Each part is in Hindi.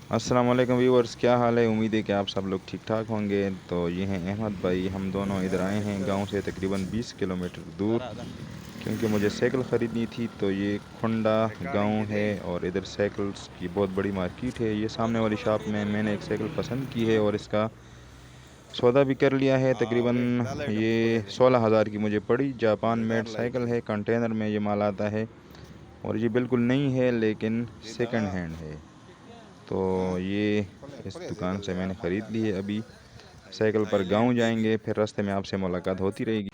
अस्सलाम वालेकुम व्यूवर्स, क्या हाल है। उम्मीद है कि आप सब लोग ठीक ठाक होंगे। तो ये हैं अहमद भाई। हम दोनों इधर आए हैं गांव से तकरीबन 20 किलोमीटर दूर, क्योंकि मुझे साइकिल ख़रीदनी थी। तो ये खुंडा गांव है और इधर साइकिल्स की बहुत बड़ी मार्केट है। ये सामने वाली शॉप में मैंने एक साइकिल पसंद की है और इसका सौदा भी कर लिया है। तकरीबन ये 16,000 की मुझे पड़ी। जापान मेड साइकिल है, कंटेनर में ये माल आता है और ये बिल्कुल नई है लेकिन सेकंड हैंड है। तो ये इस दुकान से मैंने ख़रीद ली है। अभी साइकिल पर गांव जाएंगे, फिर रास्ते में आपसे मुलाकात होती रहेगी।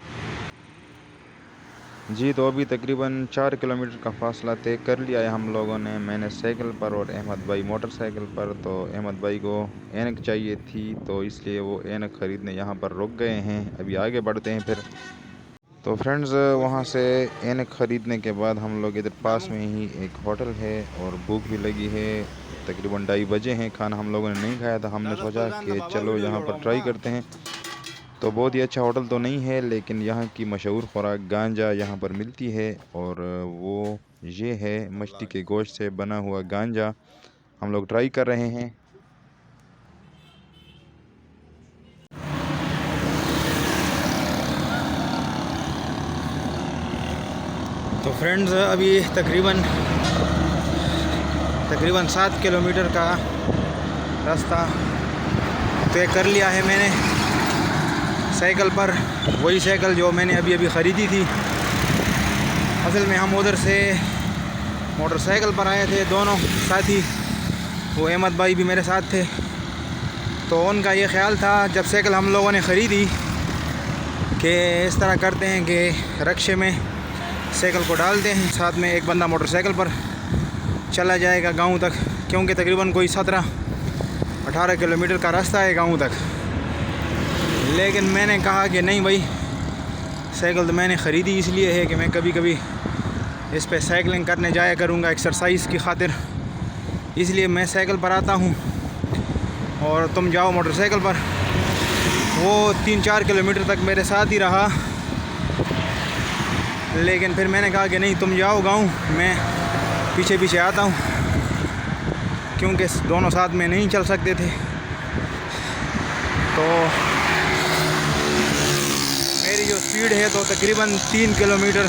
जी, तो अभी तकरीबन 4 किलोमीटर का फासला तय कर लिया है हम लोगों ने। मैंने साइकिल पर और अहमद भाई मोटरसाइकिल पर। तो अहमद भाई को ऐनक चाहिए थी, तो इसलिए वो ऐनक ख़रीदने यहाँ पर रुक गए हैं। अभी आगे बढ़ते हैं फिर। तो फ्रेंड्स, वहाँ से ऐनक ख़रीदने के बाद हम लोग इधर पास में ही एक होटल है और भूख भी लगी है। तकरीबन 2:30 बजे हैं। खाना हम लोगों ने नहीं खाया था। हमने सोचा कि चलो यहाँ पर ट्राई करते हैं। तो बहुत ही अच्छा होटल तो नहीं है, लेकिन यहाँ की मशहूर खुराक गांजा यहाँ पर मिलती है और वो ये है मछली के गोश्त से बना हुआ गांजा। हम लोग ट्राई कर रहे हैं। तो फ्रेंड्स, अभी तकरीबन तकरीबन 7 किलोमीटर का रास्ता तय कर लिया है मैंने साइकिल पर। वही साइकिल जो मैंने अभी अभी ख़रीदी थी। असल में हम उधर से मोटरसाइकिल पर आए थे दोनों साथी। वो अहमद भाई भी मेरे साथ थे। तो उनका ये ख्याल था जब साइकिल हम लोगों ने ख़रीदी कि इस तरह करते हैं कि रक्शे में साइकिल को डालते हैं, साथ में एक बंदा मोटरसाइकिल पर चला जाएगा गांव तक, क्योंकि तकरीबन कोई 17-18 किलोमीटर का रास्ता है गांव तक। लेकिन मैंने कहा कि नहीं भाई, साइकिल तो मैंने ख़रीदी इसलिए है कि मैं कभी कभी इस पे साइकिलिंग करने जाया करूँगा एक्सरसाइज की खातिर। इसलिए मैं साइकिल पर आता हूँ और तुम जाओ मोटरसाइकिल पर। वो 3-4 किलोमीटर तक मेरे साथ ही रहा, लेकिन फिर मैंने कहा कि नहीं, तुम जाओ गाँव, मैं पीछे पीछे आता हूँ, क्योंकि दोनों साथ में नहीं चल सकते थे। तो मेरी जो स्पीड है तो तकरीबन 3 किलोमीटर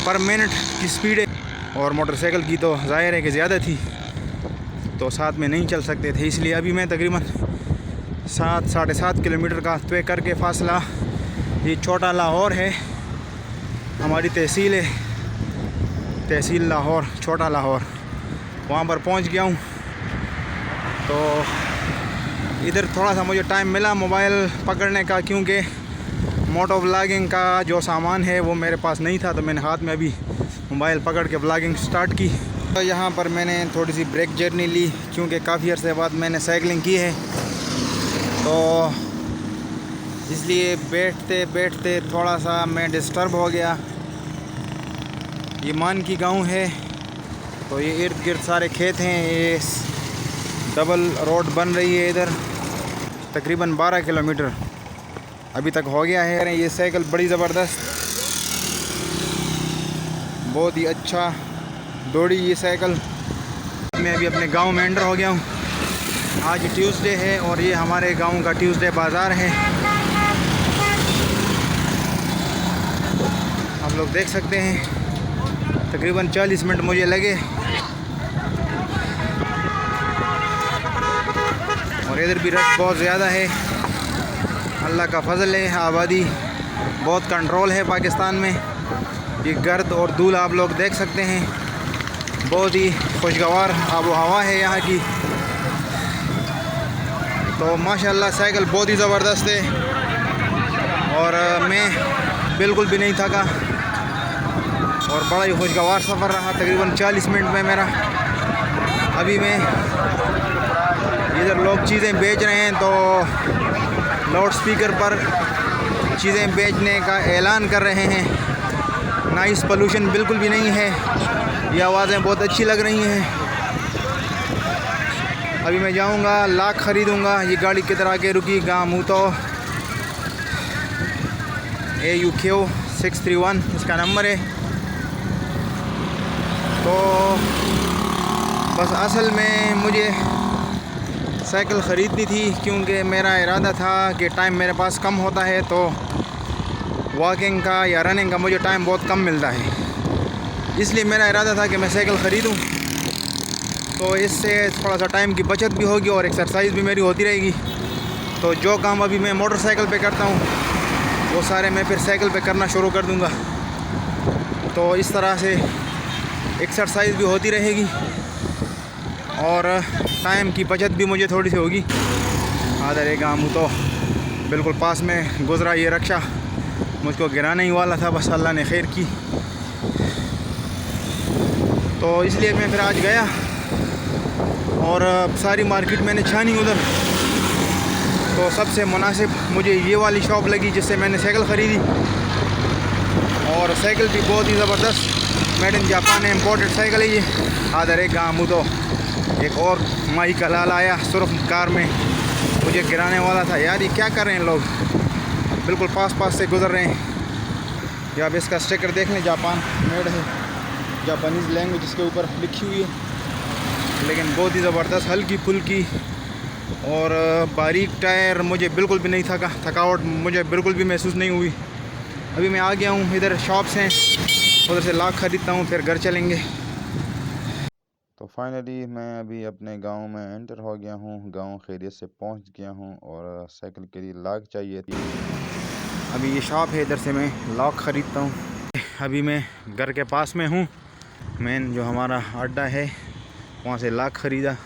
पर मिनट की स्पीड है, और मोटरसाइकिल की तो ज़ाहिर है कि ज़्यादा थी, तो साथ में नहीं चल सकते थे। इसलिए अभी मैं तकरीबन 7-7.5 किलोमीटर का तय करके फासला, ये छोटा लाहौर है, हमारी तहसील है, तहसील लाहौर, छोटा लाहौर, वहाँ पर पहुँच गया हूँ। तो इधर थोड़ा सा मुझे टाइम मिला मोबाइल पकड़ने का, क्योंकि मोटो व्लॉगिंग का जो सामान है वो मेरे पास नहीं था। तो मैंने हाथ में अभी मोबाइल पकड़ के व्लॉगिंग स्टार्ट की। तो यहाँ पर मैंने थोड़ी सी ब्रेक जर्नी ली, क्योंकि काफ़ी अर्से बाद मैंने साइकिलिंग की है। तो इसलिए बैठते बैठते थोड़ा सा मैं डिस्टर्ब हो गया। ये मान की गांव है, तो ये इर्द गिर्द सारे खेत हैं। ये डबल रोड बन रही है इधर। तकरीबन 12 किलोमीटर अभी तक हो गया है। ये साइकिल बड़ी ज़बरदस्त, बहुत ही अच्छा दौड़ी ये साइकिल। मैं अभी अपने गांव में एंटर हो गया हूँ। आज ट्यूसडे है और ये हमारे गांव का ट्यूसडे बाज़ार है। आप लोग देख सकते हैं तकरीबन 40 मिनट मुझे लगे, और इधर भी रश बहुत ज़्यादा है। अल्लाह का फजल है, आबादी बहुत कंट्रोल है पाकिस्तान में। ये गर्द और धूल आप लोग देख सकते हैं। बहुत ही खुशगवार आबो हवा है यहाँ की। तो माशाल्लाह साइकिल बहुत ही ज़बरदस्त है और मैं बिल्कुल भी नहीं थका, और बड़ा ही खुशगवार सफ़र रहा। तकरीबन 40 मिनट में मेरा। अभी मैं इधर लोग चीज़ें बेच रहे हैं, तो लाउड स्पीकर पर चीज़ें बेचने का ऐलान कर रहे हैं। नॉइस पोल्यूशन बिल्कुल भी नहीं है, ये आवाज़ें बहुत अच्छी लग रही हैं। अभी मैं जाऊंगा, लाख ख़रीदूंगा। ये गाड़ी किधर आके रुकी, गामूतो AUQ 631 इसका नंबर है। तो बस असल में मुझे साइकिल ख़रीदनी थी क्योंकि मेरा इरादा था कि टाइम मेरे पास कम होता है, तो वॉकिंग का या रनिंग का मुझे टाइम बहुत कम मिलता है, इसलिए मेरा इरादा था कि मैं साइकिल ख़रीदूँ। तो इससे थोड़ा सा टाइम की बचत भी होगी और एक्सरसाइज भी मेरी होती रहेगी। तो जो काम अभी मैं मोटरसाइकिल पे करता हूँ वो सारे मैं फिर साइकिल पे करना शुरू कर दूँगा। तो इस तरह से एक्सरसाइज भी होती रहेगी और टाइम की बचत भी मुझे थोड़ी सी होगी। आधर एक गाँव तो बिल्कुल पास में गुज़रा, ये रक्षा मुझको गिराने ही वाला था, बस अल्लाह ने खैर की। तो इसलिए मैं फिर आज गया और सारी मार्केट मैंने छानी उधर, तो सबसे मुनासिब मुझे ये वाली शॉप लगी जिससे मैंने साइकिल ख़रीदी। और साइकिल भी बहुत ही ज़बरदस्त made in Japan imported cycle है ये। आधर एक गाँव तो एक और माई का लाल आया सुर्ख कार में, मुझे गिराने वाला था। यार ये क्या कर रहे हैं लोग, बिल्कुल पास से गुज़र रहे हैं। या अब इसका स्टिकर देख लें, जापान मेड है, जापानीज़ लैंग्वेज इसके ऊपर लिखी हुई है, लेकिन बहुत ही ज़बरदस्त हल्की फुल्की और बारीक टायर। मुझे बिल्कुल भी नहीं थकावट मुझे बिल्कुल भी महसूस नहीं हुई। अभी मैं आ गया हूँ, इधर शॉप्स हैं, उधर से लाख ख़रीदता हूँ, फिर घर चलेंगे। तो फाइनली मैं अभी अपने गांव में एंटर हो गया हूं। गांव खैरियत से पहुंच गया हूं और साइकिल के लिए लॉक चाहिए थी। अभी ये शॉप है, इधर से मैं लॉक ख़रीदता हूँ। अभी मैं घर के पास में हूँ, मेन जो हमारा अड्डा है वहाँ से लॉक ख़रीदा।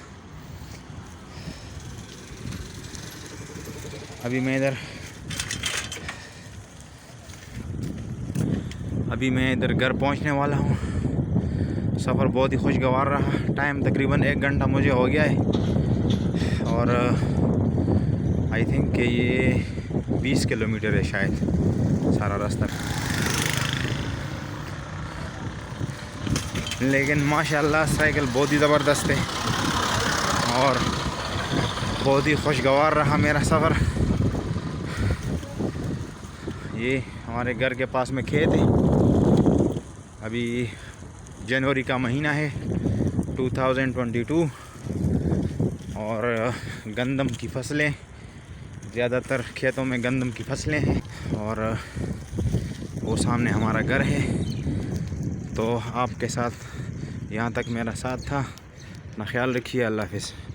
अभी मैं इधर घर पहुँचने वाला हूँ। सफ़र बहुत ही खुशगवार रहा। टाइम तकरीबन 1 घंटा मुझे हो गया है और आई थिंक कि ये 20 किलोमीटर है शायद सारा रास्ता, लेकिन माशाल्लाह साइकिल बहुत ही ज़बरदस्त है और बहुत ही खुशगवार रहा मेरा सफ़र। ये हमारे घर के पास में खेत है। अभी जनवरी का महीना है 2022 और गंदम की फसलें, ज़्यादातर खेतों में गंदम की फसलें हैं और वो सामने हमारा घर है। तो आपके साथ यहाँ तक मेरा साथ था। अपना ख्याल रखिए। अल्लाह हाफ़िज़।